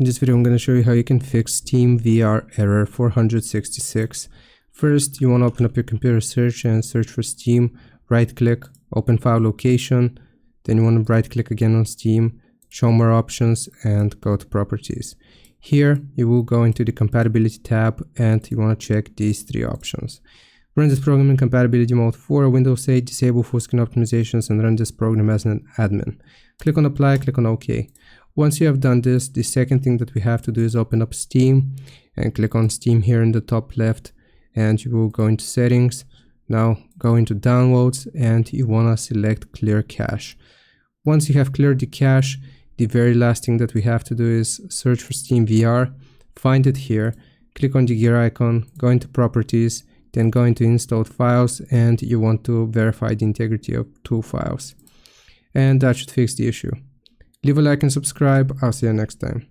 In this video I'm going to show you how you can fix SteamVR Error 466. First, you want to open up your computer search and search for Steam, right click, open file location, then you want to right click again on Steam, show more options and go to properties. Here you will go into the compatibility tab and you want to check these three options. Run this program in compatibility mode for Windows 8, disable full screen optimizations and run this program as an admin. Click on apply, click on OK. Once you have done this, the second thing that we have to do is open up Steam and click on Steam here in the top left, and you will go into settings. Now go into downloads and you want to select clear cache. Once you have cleared the cache, the very last thing that we have to do is search for SteamVR, find it here, click on the gear icon, go into properties, then go into installed files, and you want to verify the integrity of two files. And that should fix the issue. Leave a like and subscribe. I'll see you next time.